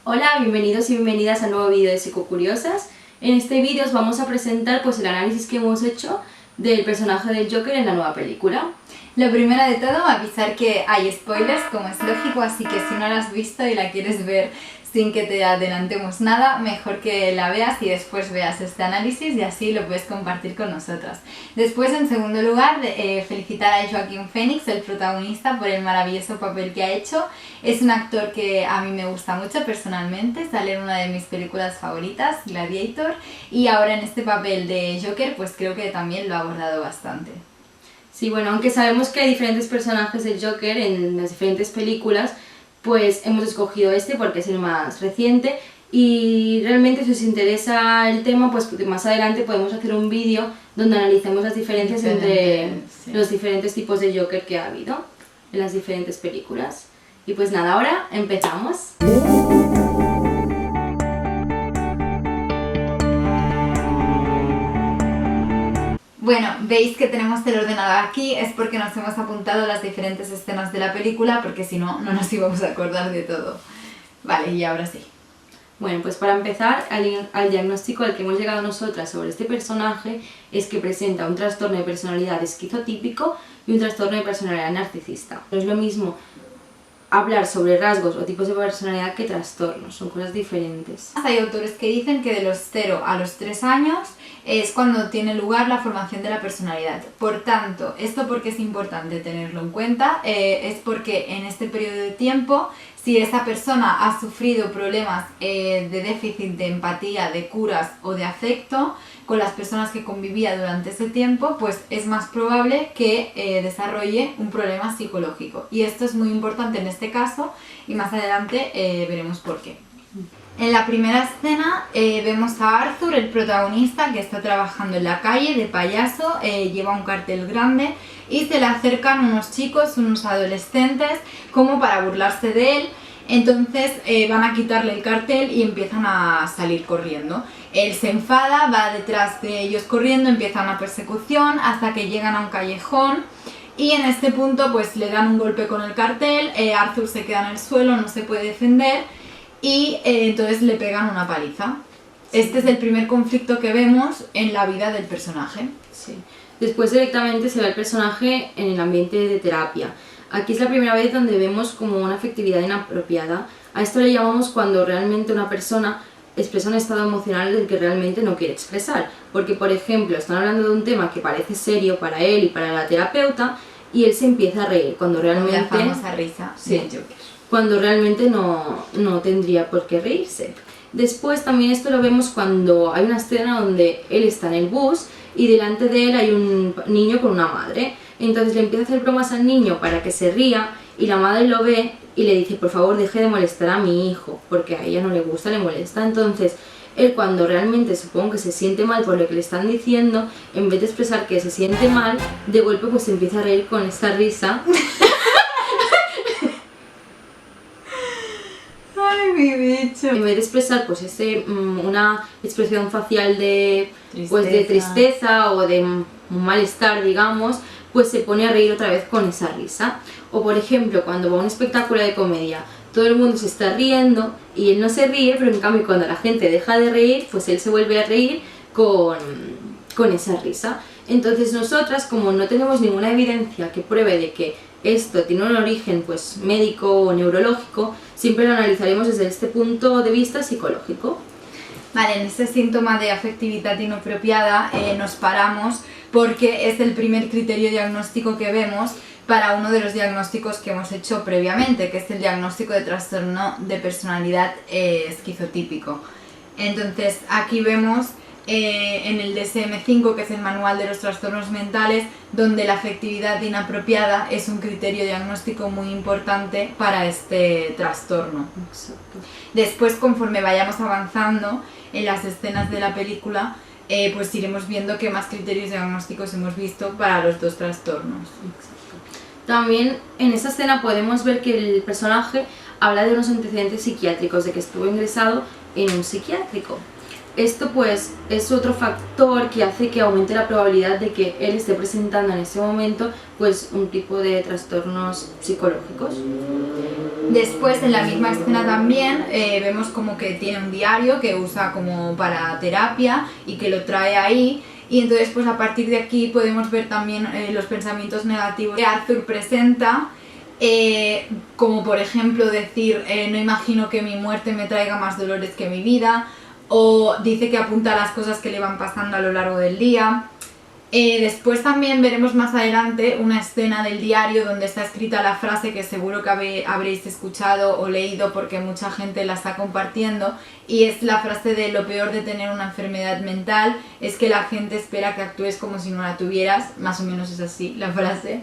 Hola, bienvenidos y bienvenidas al nuevo vídeo de Psicocuriosas. En este vídeo os vamos a presentar el análisis que hemos hecho del personaje del Joker en la nueva película. Lo primero de todo, avisar que hay spoilers, como es lógico, así que si no la has visto y la quieres ver sin que te adelantemos nada, mejor que la veas y después veas este análisis y así lo puedes compartir con nosotras. Después, en segundo lugar, felicitar a Joaquin Phoenix, el protagonista, por el maravilloso papel que ha hecho. Es un actor que a mí me gusta mucho personalmente, sale en una de mis películas favoritas, Gladiator, y ahora en este papel de Joker pues creo que también lo ha abordado bastante. Sí, bueno, aunque sabemos que hay diferentes personajes del Joker en las diferentes películas, pues hemos escogido este porque es el más reciente y realmente si os interesa el tema, pues más adelante podemos hacer un vídeo donde analicemos las diferencias entre los diferentes tipos de Joker que ha habido en las diferentes películas. Y pues nada, ahora empezamos. Bueno, veis que tenemos el ordenador aquí, es porque nos hemos apuntado las diferentes escenas de la película, porque si no, no nos íbamos a acordar de todo. Vale, y ahora sí. Bueno, pues para empezar, al diagnóstico al que hemos llegado nosotras sobre este personaje es que presenta un trastorno de personalidad esquizotípico y un trastorno de personalidad narcisista. No es lo mismo hablar sobre rasgos o tipos de personalidad que trastornos, son cosas diferentes. Hay autores que dicen que de los 0 a los 3 años es cuando tiene lugar la formación de la personalidad. Por tanto, esto porque es importante tenerlo en cuenta, es porque en este periodo de tiempo, si esa persona ha sufrido problemas de déficit de empatía, de curas o de afecto con las personas que convivía durante ese tiempo, pues es más probable que desarrolle un problema psicológico. Y esto es muy importante en este caso y más adelante veremos por qué. En la primera escena vemos a Arthur, el protagonista, que está trabajando en la calle de payaso, lleva un cartel grande y se le acercan unos chicos, unos adolescentes, como para burlarse de él. Entonces van a quitarle el cartel y empiezan a salir corriendo. Él se enfada, va detrás de ellos corriendo, empieza una persecución hasta que llegan a un callejón. Y en este punto pues le dan un golpe con el cartel, Arthur se queda en el suelo, no se puede defender y entonces le pegan una paliza. Este es el primer conflicto que vemos en la vida del personaje. Sí. Después directamente se ve el personaje en el ambiente de terapia. Aquí es la primera vez donde vemos como una afectividad inapropiada. A esto le llamamos cuando realmente una persona expresa un estado emocional del que realmente no quiere expresar. Porque, por ejemplo, están hablando de un tema que parece serio para él y para la terapeuta y él se empieza a reír cuando realmente... La famosa risa sí, de Joker. Cuando realmente no tendría por qué reírse. Después también esto lo vemos cuando hay una escena donde él está en el bus y delante de él hay un niño con una madre. Entonces le empieza a hacer bromas al niño para que se ría y la madre lo ve y le dice por favor deje de molestar a mi hijo porque a ella no le gusta, le molesta. Entonces él cuando realmente supongo que se siente mal por lo que le están diciendo, en vez de expresar que se siente mal, de golpe pues se empieza a reír con esta risa. ¡Ay, mi bicho! En vez de expresar pues una expresión facial de tristeza o de un malestar, digamos, pues se pone a reír otra vez con esa risa. O por ejemplo, cuando va a un espectáculo de comedia, todo el mundo se está riendo y él no se ríe, pero en cambio cuando la gente deja de reír, pues él se vuelve a reír con esa risa. Entonces nosotras, como no tenemos ninguna evidencia que pruebe de que esto tiene un origen pues médico o neurológico, siempre lo analizaremos desde este punto de vista psicológico. Vale, en este síntoma de afectividad inapropiada nos paramos porque es el primer criterio diagnóstico que vemos para uno de los diagnósticos que hemos hecho previamente, que es el diagnóstico de trastorno de personalidad esquizotípico. Entonces aquí vemos en el DSM-5, que es el manual de los trastornos mentales, donde la afectividad inapropiada es un criterio diagnóstico muy importante para este trastorno. Exacto. Después, conforme vayamos avanzando en las escenas de la película, pues iremos viendo qué más criterios diagnósticos hemos visto para los dos trastornos. Exacto. También en esta escena podemos ver que el personaje habla de unos antecedentes psiquiátricos, de que estuvo ingresado en un psiquiátrico. Esto pues es otro factor que hace que aumente la probabilidad de que él esté presentando en ese momento pues un tipo de trastornos psicológicos. Después, en la misma escena también, vemos como que tiene un diario que usa como para terapia y que lo trae ahí. Y entonces, pues a partir de aquí podemos ver también los pensamientos negativos que Arthur presenta, como por ejemplo decir, no imagino que mi muerte me traiga más dolores que mi vida, o dice que apunta a las cosas que le van pasando a lo largo del día. Después también veremos más adelante una escena del diario donde está escrita la frase que seguro que habréis escuchado o leído porque mucha gente la está compartiendo, y es la frase de: lo peor de tener una enfermedad mental es que la gente espera que actúes como si no la tuvieras. Más o menos es así la frase.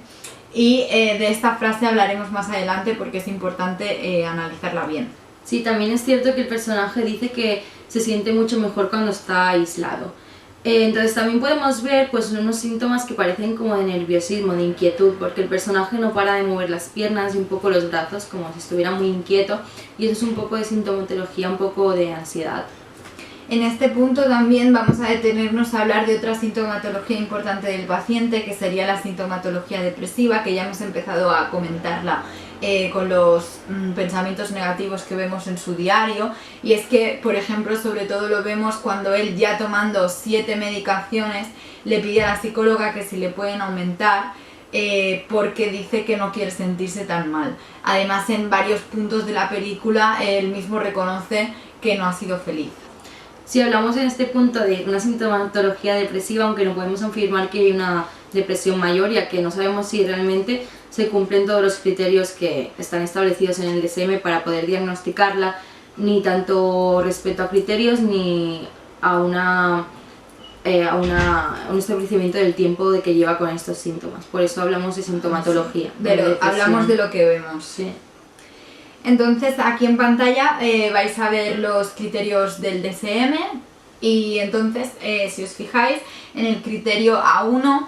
Y de esta frase hablaremos más adelante porque es importante analizarla bien. Sí, también es cierto que el personaje dice que se siente mucho mejor cuando está aislado. Entonces también podemos ver pues unos síntomas que parecen como de nerviosismo, de inquietud, porque el personaje no para de mover las piernas y un poco los brazos como si estuviera muy inquieto, y eso es un poco de sintomatología, un poco de ansiedad. En este punto también vamos a detenernos a hablar de otra sintomatología importante del paciente, que sería la sintomatología depresiva, que ya hemos empezado a comentarla con los pensamientos negativos que vemos en su diario. Y es que, por ejemplo, sobre todo lo vemos cuando él, ya tomando 7 medicaciones, le pide a la psicóloga que si le pueden aumentar, porque dice que no quiere sentirse tan mal. Además, en varios puntos de la película él mismo reconoce que no ha sido feliz. Si hablamos en este punto de una sintomatología depresiva, aunque no podemos afirmar que hay una depresión mayor, ya que no sabemos si realmente se cumplen todos los criterios que están establecidos en el DSM para poder diagnosticarla, ni tanto respecto a criterios ni a un establecimiento del tiempo de que lleva con estos síntomas. Por eso hablamos de sintomatología. Hablamos de lo que vemos. Sí. Entonces aquí en pantalla vais a ver los criterios del DSM, y entonces si os fijáis en el criterio A1,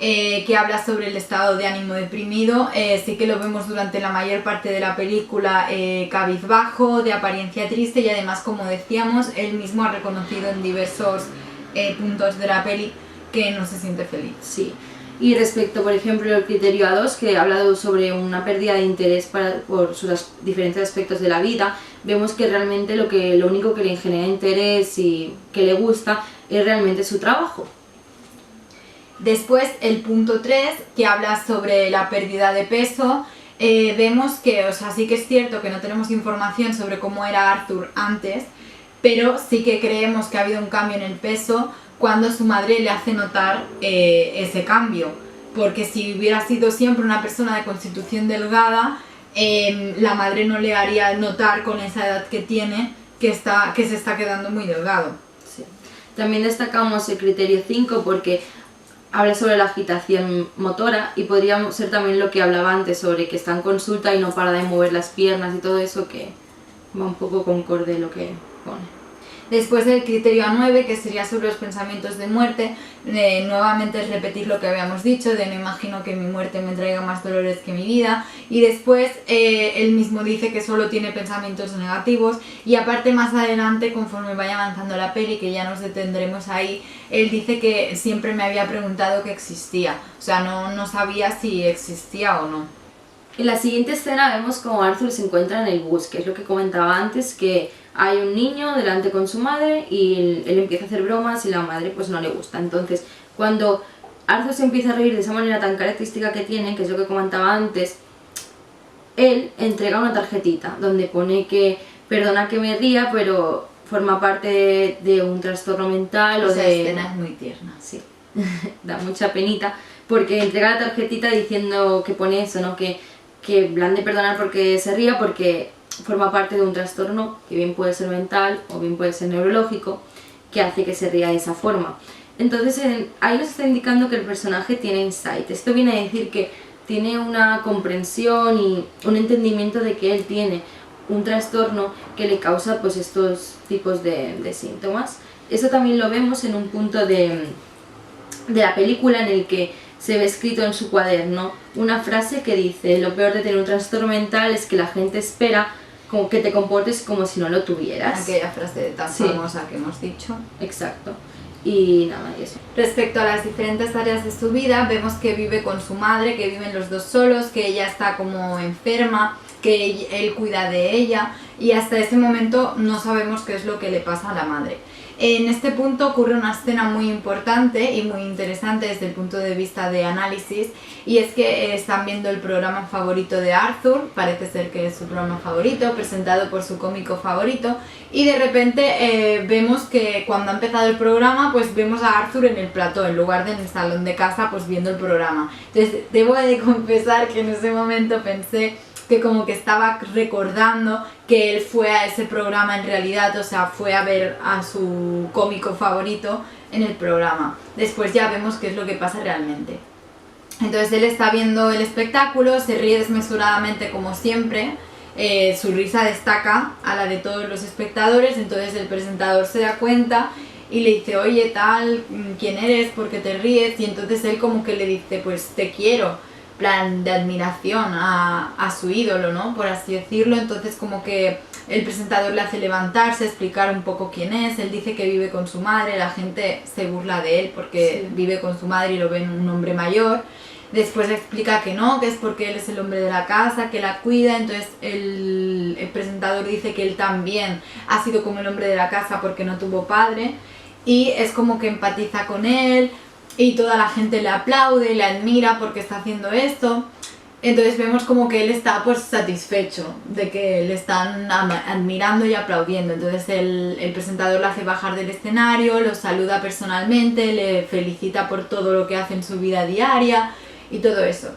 que habla sobre el estado de ánimo deprimido, sí que lo vemos durante la mayor parte de la película cabizbajo, de apariencia triste, y además, como decíamos, él mismo ha reconocido en diversos puntos de la peli que no se siente feliz. Sí. Y respecto, por ejemplo, al criterio A2, que ha hablado sobre una pérdida de interés por sus diferentes aspectos de la vida, vemos que realmente lo único que le genera interés y que le gusta es realmente su trabajo. Después, el punto 3, que habla sobre la pérdida de peso, vemos que, o sea, sí que es cierto que no tenemos información sobre cómo era Arthur antes, pero sí que creemos que ha habido un cambio en el peso cuando su madre le hace notar ese cambio, porque si hubiera sido siempre una persona de constitución delgada, la madre no le haría notar con esa edad que tiene que se está quedando muy delgado. Sí. También destacamos el criterio 5 porque habla sobre la agitación motora, y podría ser también lo que hablaba antes sobre que está en consulta y no para de mover las piernas y todo eso, que va un poco concorde lo que pone. Después del criterio A9, que sería sobre los pensamientos de muerte, nuevamente es repetir lo que habíamos dicho, de no imagino que mi muerte me traiga más dolores que mi vida. Y después él mismo dice que solo tiene pensamientos negativos, y aparte más adelante, conforme vaya avanzando la peli, que ya nos detendremos ahí, él dice que siempre me había preguntado que existía, o sea, no sabía si existía o no. En la siguiente escena vemos como Arthur se encuentra en el bus, que es lo que comentaba antes, que hay un niño delante con su madre y él empieza a hacer bromas y la madre pues no le gusta. Entonces, cuando Arthur se empieza a reír de esa manera tan característica que tiene, que es lo que comentaba antes, él entrega una tarjetita donde pone que perdona que me ría, pero forma parte de un trastorno mental o Esa de... escena es muy tierna. Sí, da mucha penita, porque entrega la tarjetita diciendo que pone eso, ¿no? Que le han de perdonar porque se ría, porque forma parte de un trastorno que bien puede ser mental o bien puede ser neurológico, que hace que se ría de esa forma. Entonces ahí nos está indicando que el personaje tiene insight. Esto viene a decir que tiene una comprensión y un entendimiento de que él tiene un trastorno que le causa pues estos tipos de síntomas. Eso también lo vemos en un punto de la película en el que se ve escrito en su cuaderno una frase que dice: lo peor de tener un trastorno mental es que la gente espera como que te comportes como si no lo tuvieras. Aquella frase tan famosa que hemos dicho. Exacto. Y nada, y eso. Respecto a las diferentes áreas de su vida, vemos que vive con su madre, que viven los dos solos, que ella está como enferma, que él cuida de ella, y hasta ese momento no sabemos qué es lo que le pasa a la madre. En este punto ocurre una escena muy importante y muy interesante desde el punto de vista de análisis, y es que están viendo el programa favorito de Arthur, parece ser que es su programa favorito, presentado por su cómico favorito, y de repente vemos que cuando ha empezado el programa, pues vemos a Arthur en el plató, en lugar de en el salón de casa, pues viendo el programa. Entonces debo de confesar que en ese momento pensé que como que estaba recordando que él fue a ese programa en realidad, o sea, fue a ver a su cómico favorito en el programa. Después ya vemos qué es lo que pasa realmente. Entonces él está viendo el espectáculo, se ríe desmesuradamente como siempre, su risa destaca a la de todos los espectadores, entonces el presentador se da cuenta y le dice, oye tal, ¿quién eres? ¿Por qué te ríes? Y entonces él como que le dice, pues te quiero, plan de admiración a su ídolo, ¿no? Por así decirlo. Entonces como que el presentador le hace levantarse, explicar un poco quién es. Él dice que vive con su madre, la gente se burla de él porque vive con su madre y lo ven un hombre mayor. Después le explica que no, que es porque él es el hombre de la casa, que la cuida. Entonces el presentador dice que él también ha sido como el hombre de la casa porque no tuvo padre, y es como que empatiza con él. Y toda la gente le aplaude, le admira porque está haciendo esto. Entonces vemos como que él está pues satisfecho de que le están admirando y aplaudiendo. Entonces el presentador le hace bajar del escenario, lo saluda personalmente, le felicita por todo lo que hace en su vida diaria y todo eso.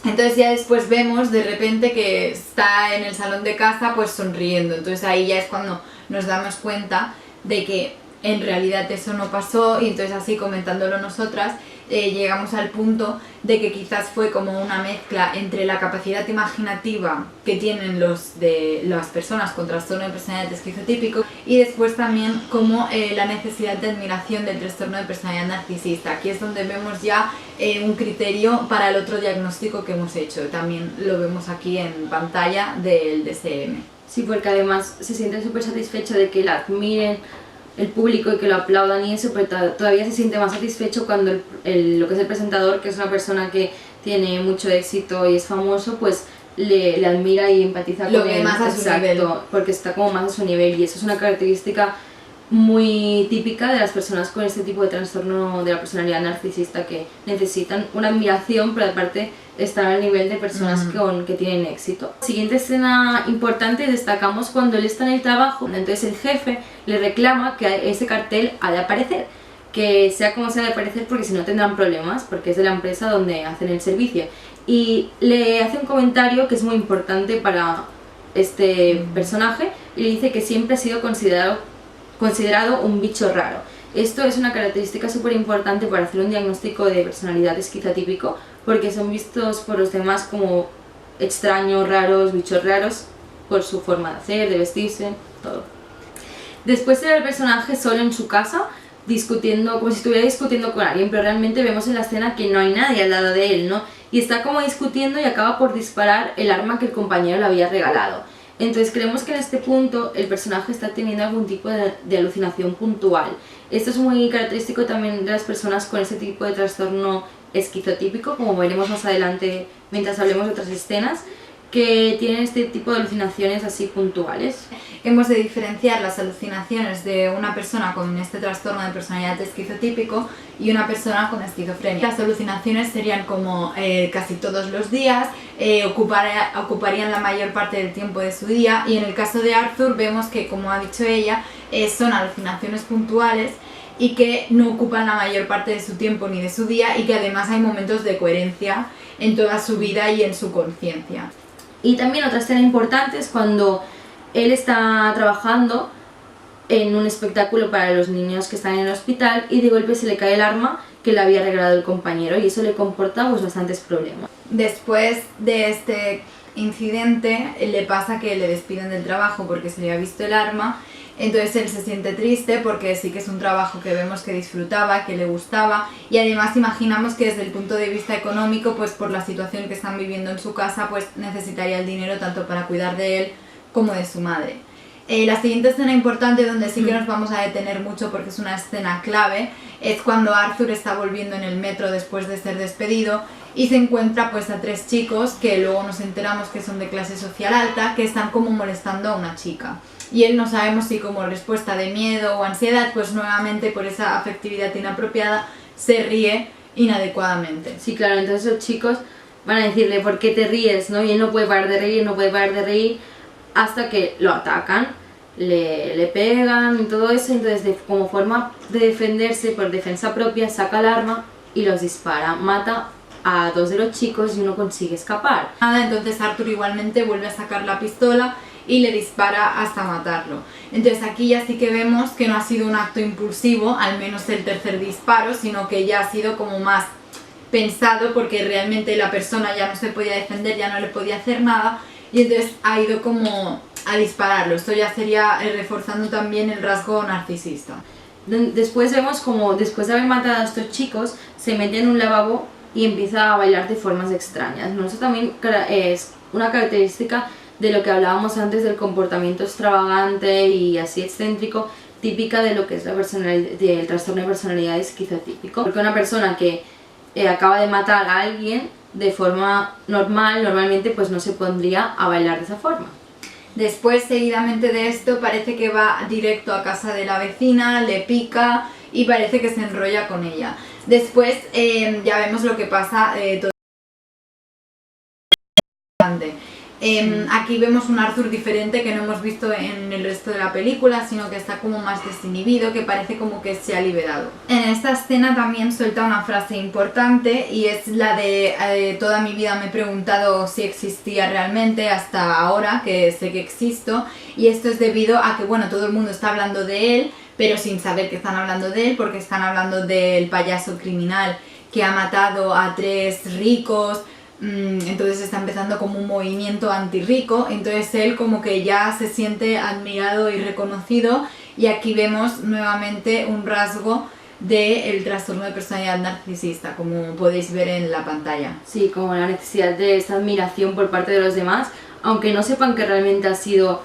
Entonces ya después vemos de repente que está en el salón de casa pues sonriendo. Entonces ahí ya es cuando nos damos cuenta de que en realidad eso no pasó, y entonces así comentándolo nosotras llegamos al punto de que quizás fue como una mezcla entre la capacidad imaginativa que tienen las personas con trastorno de personalidad esquizotípico, y después también como la necesidad de admiración del trastorno de personalidad narcisista. Aquí es donde vemos ya un criterio para el otro diagnóstico que hemos hecho, también lo vemos aquí en pantalla del DSM. Sí, porque además se siente súper satisfecho de que la admiren el público y que lo aplaudan y eso, pero todavía se siente más satisfecho cuando lo que es el presentador, que es una persona que tiene mucho éxito y es famoso, pues le admira y empatiza con él. Más a su nivel. Porque está como más a su nivel, y eso es una característica muy típica de las personas con este tipo de trastorno de la personalidad narcisista, que necesitan una admiración, pero aparte estar al nivel de personas que tienen éxito. Siguiente escena importante, destacamos cuando él está en el trabajo. Entonces el jefe le reclama que ese cartel ha de aparecer, que sea como sea de aparecer, porque si no tendrán problemas, porque es de la empresa donde hacen el servicio, y le hace un comentario que es muy importante para este personaje, y le dice que siempre ha sido considerado un bicho raro. Esto es una característica súper importante para hacer un diagnóstico de personalidad esquizotípico, porque son vistos por los demás como extraños, raros, bichos raros, por su forma de hacer, de vestirse, todo. Después era el personaje solo en su casa, discutiendo, como si estuviera discutiendo con alguien, pero realmente vemos en la escena que no hay nadie al lado de él, ¿no? Y está como discutiendo y acaba por disparar el arma que el compañero le había regalado. Entonces creemos que en este punto el personaje está teniendo algún tipo de alucinación puntual. Esto es muy característico también de las personas con este tipo de trastorno esquizotípico, como veremos más adelante mientras hablemos de otras escenas, que tienen este tipo de alucinaciones así puntuales. Hemos de diferenciar las alucinaciones de una persona con este trastorno de personalidad esquizotípico y una persona con esquizofrenia. Las alucinaciones serían como casi todos los días, ocuparían la mayor parte del tiempo de su día, y en el caso de Arthur vemos que, como ha dicho ella, son alucinaciones puntuales y que no ocupan la mayor parte de su tiempo ni de su día, y que además hay momentos de coherencia en toda su vida y en su conciencia. Y también otra escena importante es cuando él está trabajando en un espectáculo para los niños que están en el hospital, y de golpe se le cae el arma que le había regalado el compañero, y eso le comporta pues bastantes problemas. Después de este incidente le pasa que le despiden del trabajo porque se le ha visto el arma. Entonces él se siente triste porque sí que es un trabajo que vemos que disfrutaba, que le gustaba, y además imaginamos que desde el punto de vista económico, pues por la situación que están viviendo en su casa, pues necesitaría el dinero tanto para cuidar de él como de su madre. La siguiente escena importante, donde sí que nos vamos a detener mucho porque es una escena clave, es cuando Arthur está volviendo en el metro después de ser despedido, y se encuentra pues a 3 chicos que luego nos enteramos que son de clase social alta, que están como molestando a una chica. Y él no sabemos si como respuesta de miedo o ansiedad, pues nuevamente por esa afectividad inapropiada se ríe inadecuadamente. Sí, claro, entonces los chicos van a decirle ¿por qué te ríes? ¿No? Y él no puede parar de reír, no puede parar de reír hasta que lo atacan, le pegan y todo eso. Entonces como forma de defenderse, por defensa propia, saca el arma y los dispara, mata a 2 de los chicos y uno consigue escapar. Nada, entonces Arthur igualmente vuelve a sacar la pistola y le dispara hasta matarlo. Entonces aquí ya sí que vemos que no ha sido un acto impulsivo, al menos el tercer disparo, sino que ya ha sido como más pensado, porque realmente la persona ya no se podía defender, ya no le podía hacer nada, y entonces ha ido como a dispararlo. Esto ya sería reforzando también el rasgo narcisista. Después vemos como después de haber matado a estos chicos se mete en un lavabo y empieza a bailar de formas extrañas, ¿no? Eso también es una característica de lo que hablábamos antes del comportamiento extravagante y así excéntrico, típica de lo que es del trastorno de personalidad esquizotípico. Porque una persona que acaba de matar a alguien de forma normal, normalmente pues no se pondría a bailar de esa forma. Después, seguidamente de esto, parece que va directo a casa de la vecina, le pica y parece que se enrolla con ella. Después ya vemos lo que pasa todo. Aquí vemos un Arthur diferente que no hemos visto en el resto de la película, sino que está como más desinhibido, que parece como que se ha liberado. En esta escena también suelta una frase importante y es la de toda mi vida me he preguntado si existía realmente hasta ahora que sé que existo, y esto es debido a que bueno, todo el mundo está hablando de él, pero sin saber que están hablando de él, porque están hablando del payaso criminal que ha matado a 3 ricos. Entonces está empezando como un movimiento antirrico, entonces él como que ya se siente admirado y reconocido, y aquí vemos nuevamente un rasgo del trastorno de personalidad narcisista, como podéis ver en la pantalla. Sí, como la necesidad de esta admiración por parte de los demás, aunque no sepan que realmente ha sido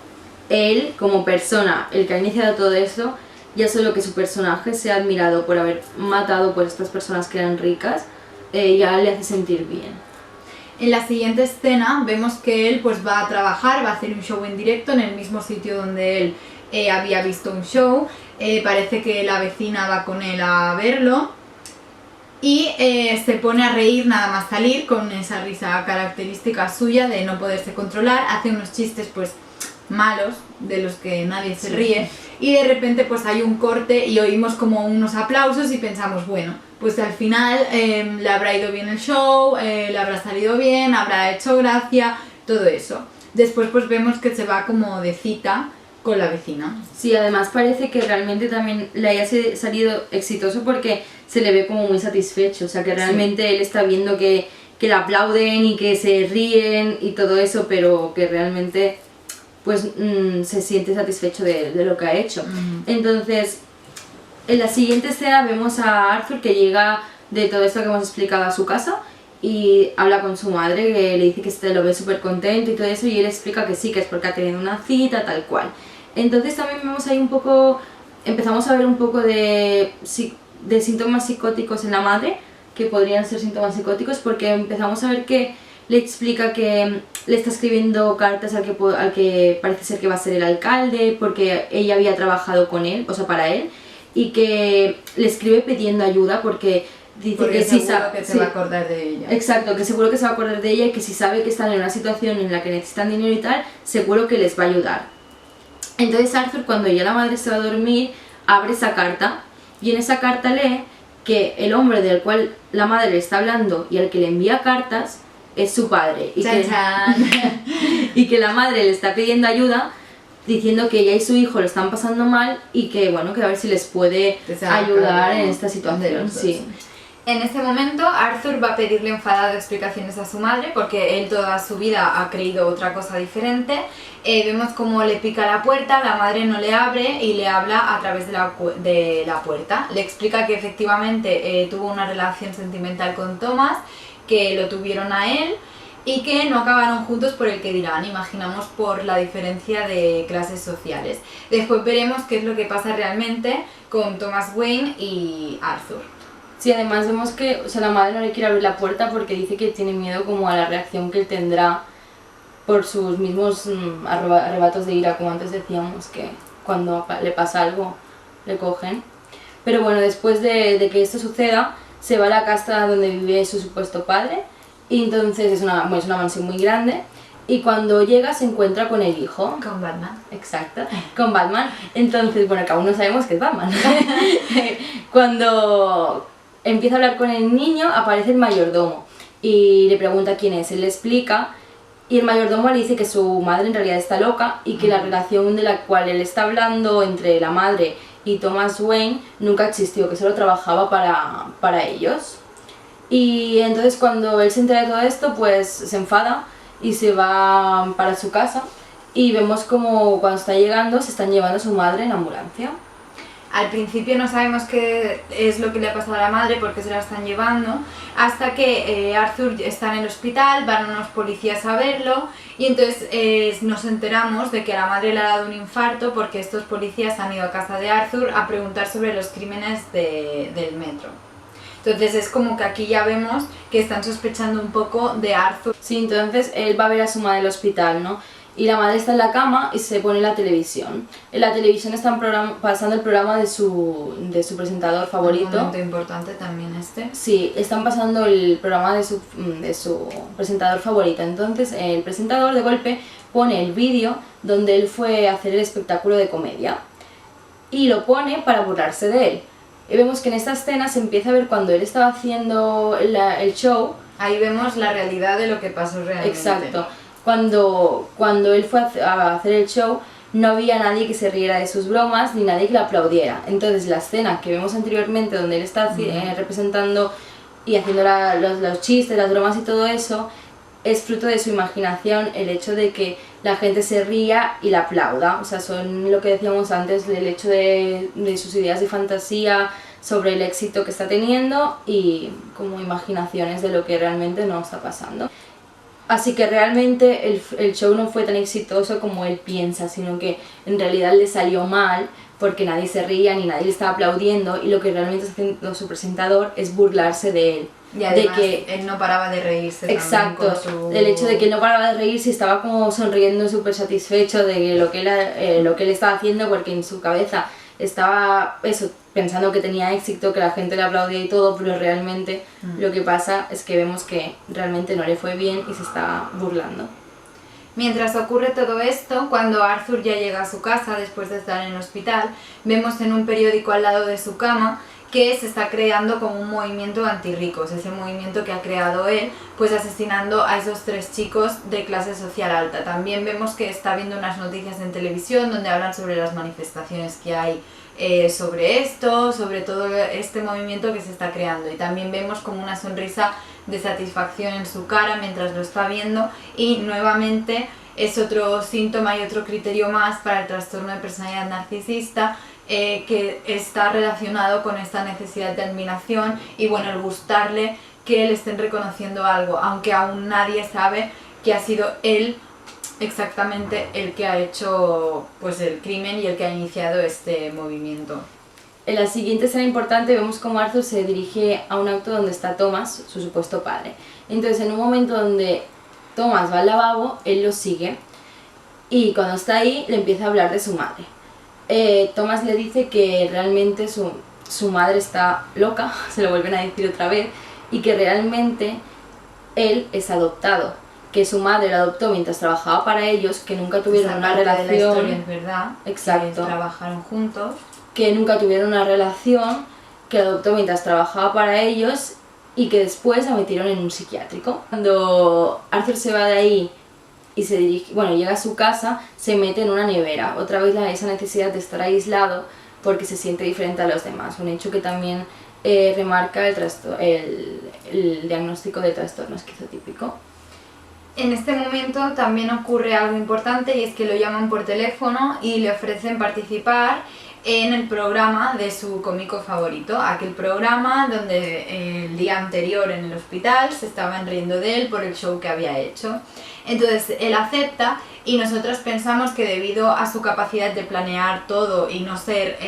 él como persona el que ha iniciado todo esto, ya solo que su personaje sea admirado por haber matado por estas personas que eran ricas, ya le hace sentir bien. En la siguiente escena vemos que él pues va a trabajar, va a hacer un show en directo en el mismo sitio donde él había visto un show. Parece que la vecina va con él a verlo y se pone a reír nada más salir, con esa risa característica suya de no poderse controlar. Hace unos chistes pues malos de los que nadie se ríe, y de repente pues hay un corte y oímos como unos aplausos y pensamos, bueno, pues al final le habrá ido bien el show, le habrá salido bien, habrá hecho gracia, todo eso. Después pues vemos que se va como de cita con la vecina. Sí, además parece que realmente también le haya salido exitoso porque se le ve como muy satisfecho, o sea que realmente él está viendo que le aplauden y que se ríen y todo eso, pero que realmente pues se siente satisfecho de lo que ha hecho. Entonces, en la siguiente escena vemos a Arthur que llega de todo esto que hemos explicado a su casa y habla con su madre, que le dice que lo ve súper contento y todo eso, y él explica que sí, que es porque ha tenido una cita, tal cual. Entonces también vemos ahí un poco, empezamos a ver un poco de síntomas psicóticos en la madre, que podrían ser síntomas psicóticos, porque empezamos a ver que le explica que le está escribiendo cartas al que parece ser que va a ser el alcalde, porque ella había trabajado con él, o sea, para él, y que le escribe pidiendo ayuda porque dice que si sabe que se va a acordar de ella. Exacto, que seguro que se va a acordar de ella, y que si sabe que están en una situación en la que necesitan dinero y tal, seguro que les va a ayudar. Entonces Arthur, cuando ya la madre se va a dormir, abre esa carta y en esa carta lee que el hombre del cual la madre le está hablando y al que le envía cartas es su padre, y y que la madre le está pidiendo ayuda diciendo que ella y su hijo lo están pasando mal y que bueno, que a ver si les puede ayudar en esta situación. Sí. En ese momento Arthur va a pedirle enfadado explicaciones a su madre, porque él toda su vida ha creído otra cosa diferente. Vemos cómo le pica la puerta, la madre no le abre y le habla a través de la puerta. Le explica que efectivamente tuvo una relación sentimental con Thomas, que lo tuvieron a él y que no acabaron juntos por el que dirán, imaginamos por la diferencia de clases sociales. Después veremos qué es lo que pasa realmente con Thomas Wayne y Arthur. Sí, además vemos que, o sea, la madre no le quiere abrir la puerta porque dice que tiene miedo como a la reacción que él tendrá por sus mismos arrebatos de ira, como antes decíamos, que cuando le pasa algo le cogen. Pero bueno, después de que esto suceda, se va a la casa donde vive su supuesto padre, y entonces es una mansión muy grande, y cuando llega se encuentra con el hijo. Con Batman. Exacto, con Batman. Entonces, bueno, que aún no sabemos que es Batman. Cuando empieza a hablar con el niño, aparece el mayordomo y le pregunta quién es. Él le explica y el mayordomo le dice que su madre en realidad está loca y que la relación de la cual él está hablando entre la madre y Thomas Wayne nunca existió, que solo trabajaba para ellos. Y entonces cuando él se entera de todo esto, pues se enfada y se va para su casa, y vemos como cuando está llegando se están llevando a su madre en ambulancia. Al principio no sabemos qué es lo que le ha pasado a la madre, porque se la están llevando, hasta que Arthur está en el hospital, van unos policías a verlo, y entonces nos enteramos de que a la madre le ha dado un infarto porque estos policías han ido a casa de Arthur a preguntar sobre los crímenes del metro. Entonces es como que aquí ya vemos que están sospechando un poco de Arthur. Sí, entonces él va a ver a su madre al hospital, ¿no? Y la madre está en la cama y se pone la televisión. En la televisión están pasando el programa de su presentador favorito. Un momento importante también este. Sí, están pasando el programa de su presentador favorito. Entonces el presentador de golpe pone el vídeo donde él fue a hacer el espectáculo de comedia. Y lo pone para burlarse de él. Y vemos que en esta escena se empieza a ver cuando él estaba haciendo el show. Ahí vemos la realidad de lo que pasó realmente. Exacto. Cuando él fue a hacer el show, no había nadie que se riera de sus bromas ni nadie que le aplaudiera. Entonces la escena que vemos anteriormente donde él está representando y haciendo los chistes, las bromas y todo eso, es fruto de su imaginación, el hecho de que la gente se ría y la aplauda. O sea, son lo que decíamos antes, el hecho de sus ideas de fantasía sobre el éxito que está teniendo y como imaginaciones de lo que realmente no está pasando. Así que realmente el show no fue tan exitoso como él piensa, sino que en realidad le salió mal porque nadie se ría ni nadie le estaba aplaudiendo, y lo que realmente está haciendo su presentador es burlarse de él. Y además de que él no paraba de reírse. Exacto, el hecho de que él no paraba de reírse y estaba como sonriendo súper satisfecho de lo que él estaba haciendo, porque en su cabeza estaba eso, pensando que tenía éxito, que la gente le aplaudía y todo, pero realmente lo que pasa es que vemos que realmente no le fue bien y se está burlando. Mientras ocurre todo esto, cuando Arthur ya llega a su casa después de estar en el hospital, vemos en un periódico al lado de su cama que se está creando como un movimiento antirricos, ese movimiento que ha creado él, pues asesinando a esos 3 chicos de clase social alta. También vemos que está viendo unas noticias en televisión donde hablan sobre las manifestaciones que hay sobre esto, sobre todo este movimiento que se está creando, y también vemos como una sonrisa de satisfacción en su cara mientras lo está viendo, y nuevamente es otro síntoma y otro criterio más para el trastorno de personalidad narcisista, que está relacionado con esta necesidad de admiración y bueno, el gustarle que le estén reconociendo algo, aunque aún nadie sabe que ha sido él exactamente el que ha hecho pues el crimen y el que ha iniciado este movimiento. En la siguiente escena importante vemos cómo Arthur se dirige a un auto donde está Thomas, su supuesto padre. Entonces en un momento donde Thomas va al lavabo, él lo sigue y cuando está ahí le empieza a hablar de su madre. Thomas le dice que realmente su madre está loca, se lo vuelven a decir otra vez, y que realmente él es adoptado, que su madre lo adoptó mientras trabajaba para ellos, que nunca tuvieron una relación. De la historia es verdad. Exacto. Que trabajaron juntos. Que nunca tuvieron una relación, que adoptó mientras trabajaba para ellos y que después la metieron en un psiquiátrico. Cuando Arthur se va de ahí y se dirige, bueno, llega a su casa, se mete en una nevera. Otra vez esa necesidad de estar aislado porque se siente diferente a los demás. Un hecho que también remarca el diagnóstico de trastorno esquizotípico. En este momento también ocurre algo importante, y es que lo llaman por teléfono y le ofrecen participar en el programa de su cómico favorito, aquel programa donde el día anterior en el hospital se estaban riendo de él por el show que había hecho. Entonces él acepta y nosotros pensamos que debido a su capacidad de planear todo y no ser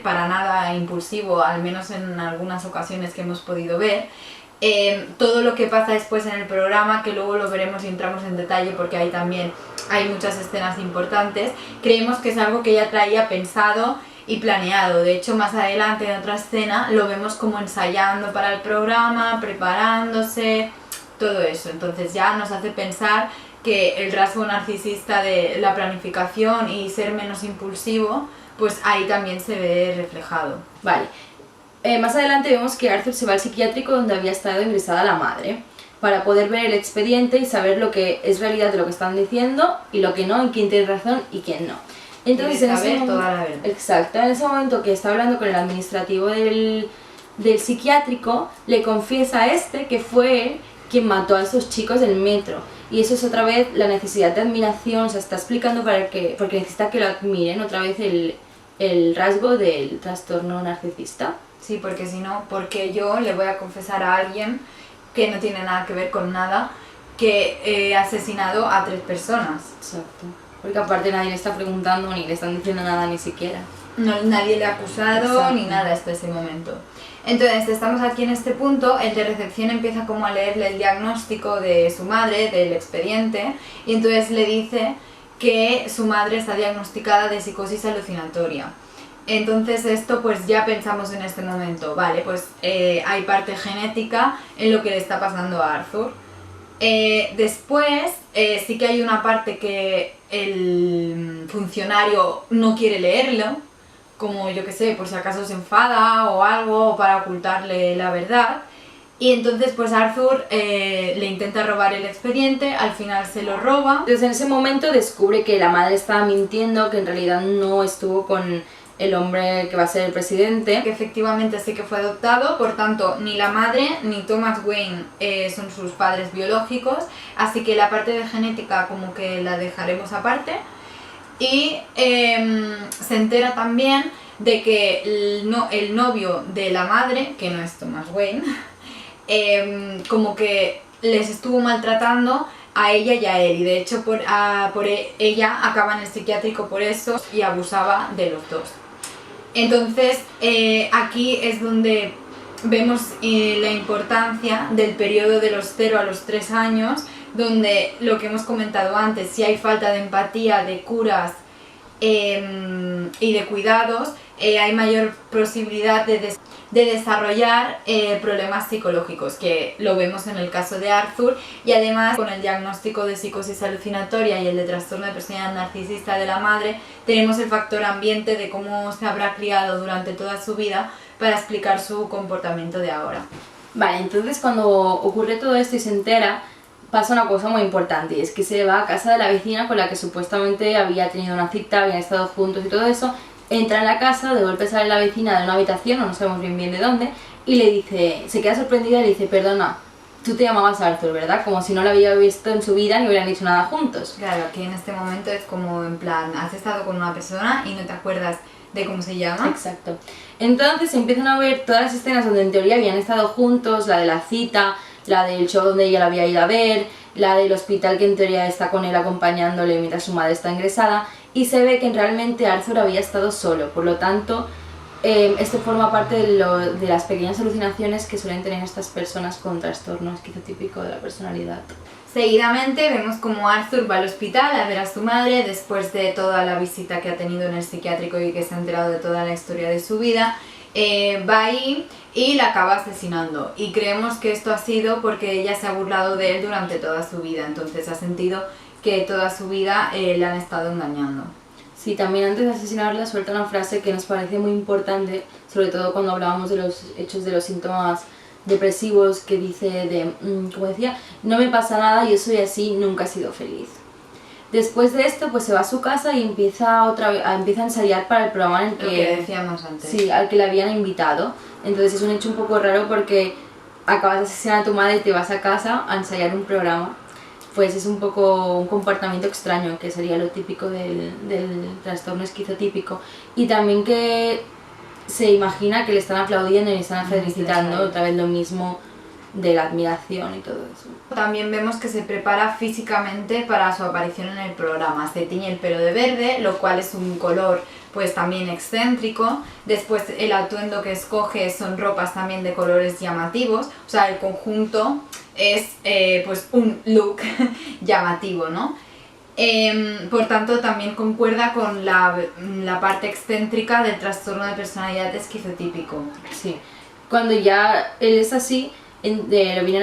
para nada impulsivo, al menos en algunas ocasiones que hemos podido ver, todo lo que pasa después en el programa, que luego lo veremos y entramos en detalle porque ahí también hay muchas escenas importantes, creemos que es algo que ella traía pensado y planeado. De hecho, más adelante en otra escena lo vemos como ensayando para el programa, preparándose, todo eso. Entonces ya nos hace pensar que el rasgo narcisista de la planificación y ser menos impulsivo, pues ahí también se ve reflejado. Vale. Más adelante vemos que Arthur se va al psiquiátrico donde había estado ingresada la madre, para poder ver el expediente y saber lo que es realidad de lo que están diciendo y lo que no, en quién tiene razón y quién no. Entonces, en ese momento, toda la verdad. Exacto, en ese momento que está hablando con el administrativo del psiquiátrico, le confiesa a este que fue él quien mató a esos chicos del metro. Y eso es otra vez la necesidad de admiración, se está explicando porque necesita que lo admiren, otra vez el rasgo del trastorno narcisista. Sí, porque si no, porque yo le voy a confesar a alguien que no tiene nada que ver con nada, que he asesinado a 3 personas. Exacto. Porque aparte nadie le está preguntando ni le están diciendo nada ni siquiera. No, nadie le ha acusado. Exacto. Ni nada hasta ese momento. Entonces estamos aquí en este punto, el de recepción empieza como a leerle el diagnóstico de su madre, del expediente, y entonces le dice que su madre está diagnosticada de psicosis alucinatoria. Entonces esto pues ya pensamos en este momento, vale, pues hay parte genética en lo que le está pasando a Arthur. Después sí que hay una parte que el funcionario no quiere leerlo, como yo que sé, por si acaso se enfada o algo, o para ocultarle la verdad. Y entonces pues Arthur le intenta robar el expediente, al final se lo roba. Entonces en ese momento descubre que la madre estaba mintiendo, que en realidad no estuvo con el hombre que va a ser el presidente. Que efectivamente sí que fue adoptado, por tanto ni la madre ni Thomas Wayne son sus padres biológicos, así que la parte de genética como que la dejaremos aparte. Y se entera también de que el novio de la madre, que no es Thomas Wayne, como que les estuvo maltratando a ella y a él, y de hecho ella acaba en el psiquiátrico por eso y abusaba de los dos. Entonces aquí es donde vemos la importancia del periodo de los 0 a los 3 años, donde lo que hemos comentado antes, si hay falta de empatía, de curas y de cuidados, hay mayor posibilidad de desarrollar problemas psicológicos, que lo vemos en el caso de Arthur, y además con el diagnóstico de psicosis alucinatoria y el de trastorno de personalidad narcisista de la madre, tenemos el factor ambiente de cómo se habrá criado durante toda su vida para explicar su comportamiento de ahora. Vale, entonces cuando ocurre todo esto y se entera, pasa una cosa muy importante, y es que se va a casa de la vecina con la que supuestamente había tenido una cita, habían estado juntos y todo eso. Entra en la casa, de golpe sale la vecina de una habitación, o no sabemos bien de dónde, y le dice, se queda sorprendida y le dice, perdona, tú te llamabas Arthur, ¿verdad? Como si no lo había visto en su vida ni hubieran hecho nada juntos. Claro, aquí en este momento es como en plan, has estado con una persona y no te acuerdas de cómo se llama. Exacto. Entonces empiezan a ver todas las escenas donde en teoría habían estado juntos, la de la cita, la del show donde ella la había ido a ver, la del hospital que en teoría está con él acompañándole mientras su madre está ingresada, y se ve que realmente Arthur había estado solo, por lo tanto esto forma parte de las pequeñas alucinaciones que suelen tener estas personas con trastorno esquizotípico de la personalidad. Seguidamente vemos como Arthur va al hospital a ver a su madre después de toda la visita que ha tenido en el psiquiátrico y que se ha enterado de toda la historia de su vida. Va ahí y la acaba asesinando, y creemos que esto ha sido porque ella se ha burlado de él durante toda su vida, entonces ha sentido que toda su vida le han estado engañando. Sí, también antes de asesinarla suelta una frase que nos parece muy importante, sobre todo cuando hablábamos de los hechos de los síntomas depresivos, que dice como decía, no me pasa nada, yo soy así, nunca he sido feliz. Después de esto pues se va a su casa y empieza a ensayar para el programa en el que... Lo que decíamos antes. Sí, al que le habían invitado. Entonces es un hecho un poco raro porque acabas de asesinar a tu madre y te vas a casa a ensayar un programa. Pues es un poco un comportamiento extraño, que sería lo típico del trastorno esquizotípico. Y también que se imagina que le están aplaudiendo y le están felicitando, otra vez lo mismo de la admiración y todo eso. También vemos que se prepara físicamente para su aparición en el programa. Se tiñe el pelo de verde, lo cual es un color pues también excéntrico. Después el atuendo que escoge son ropas también de colores llamativos. O sea, el conjunto es pues un look llamativo, ¿no? Por tanto, también concuerda con la parte excéntrica del trastorno de personalidad esquizotípico. Sí. Cuando ya él es así, lo vienen a